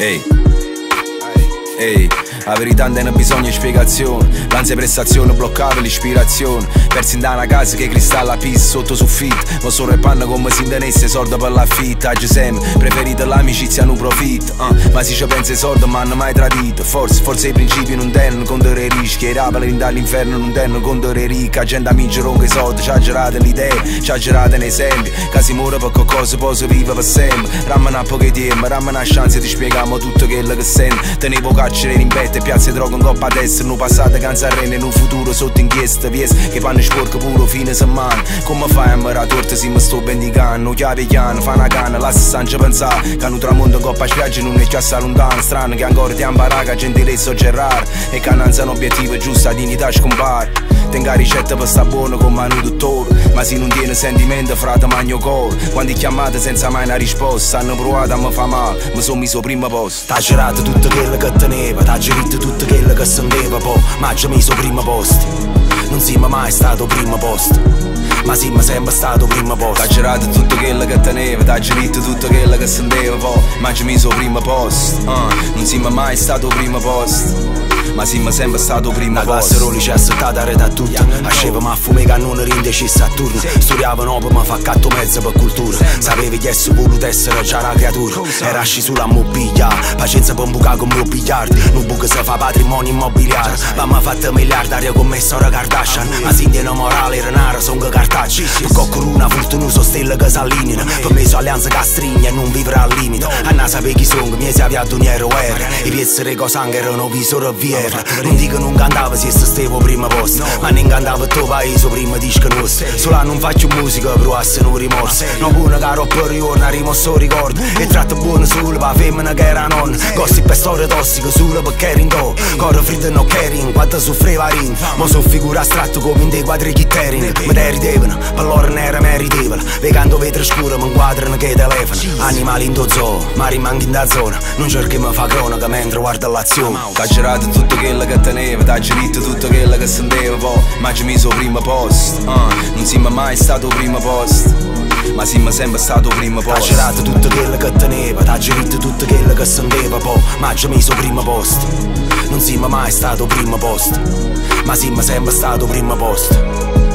Ehi, ehi, la verità non ha bisogno di spiegazione. L'ansia prestazione bloccava l'ispirazione. Persi in da una casa che cristalla pis sotto soffitto. Ma solo il panno come se tenesse soldi per l'affitto. Oggi sempre preferito l'amicizia non profitto. Ma se ci pensa i soldi mi hanno mai tradito. Forse i principi non tengono conto dei rischi. I rapali dall'inferno non tengono conto dei ricchi. La gente amici ronca i soldi, ci ha girato l'idea, ci ha girato nei esempi. Che si muore per qualcosa poi si vive per sempre. Rammana un po' che tempo, rammana una chance ti spieghiamo tutto quello che senti. Tenevo carcere in bette, piazze droga in coppa a destra. Non passato canzarrene in un futuro sotto inchiesta. Vies che fanno sporco puro fine settimana. Come fai a morire torta se mi sto vendicando? Chiave piano, fa una canna, lascia Sancio pensare. Che un tramonto in coppa a spiaggia non è che assai lontano. Strano che ancora ti impara che gentilezza oggi è rara. E che non un obiettivo giusto, la dignità scompare. Tenga ricetta per sta buona come un dottore. Ma se non tiene sentimento, frate magno coro. Quando chiamate senza mai una risposta, hanno provato a mi fa male, mi sono messo primo posto. T'ha girato tutto quello che teneva, t'ha girato tutto quello che senteva, po', ma ci messo primo posto. Non siamo mai stato primo posto, ma siamo sempre stato primo posto. T'ha girato tutto quello che teneva, t'ha girato tutto quello che senteva, po', ma ci messo primo posto. Non siamo mai stato primo posto, ma siamo sempre stato primo posto. La classe roli ci ha assettata a rete tutto. Ascevamo a fume cannone indeciso a turno. Studiavo no per ma fa catto mezzo per cultura. Sapevi che essere voluto essere già una creatura. Era asci sulla mobbiglia, pazienza per un buca come un biliardo. Non buca se fa patrimonio immobiliare. Ma mi ha fatto miliardario come Sora Kardashian. Ma si indiano morale, renaro, son che cartacci. Per coccoluna fortunoso stelle che s'allineano. Per me sono alleanze che stringe e non vivere al limite. A non sapere chi sono, mi si avviato un eroe. I piezzi di cosa erano visore via. Non dico non cantavo se stevo prima posto, ma ne cantavo il tuo paese prima di sconoscere. Solo non faccio musica però a se non rimorso. Non buono caro per ritorno, rimosso ricordo. E tratto buono solo per femmina che era nonna. Gossip e storie tossiche solo perché ero in do. Coro fritto e non caring, quanto soffreva rin. Ma sono figura astratto come in dei quadri chittering. Me te ridevano, per loro ne era meritevole. Vegando vetro scuro mi inquadrano che telefono. Animali in do zoo, ma rimango in da zona. Non cerchi mi fa cronaca mentre guardo l'azione. T'ha girato tutto quello che teneva, t'ha girato tutto quello che senteva, po', ma ci messo primo posto. Non siamo mai stato primo posto, ma siamo sempre stato primo posto. T'ha girato tutto quello che teneva, t'ha girato tutto quello che senteva, po', ma ci messo primo posto. Non siamo mai stato primo posto, ma siamo sempre stato primo posto.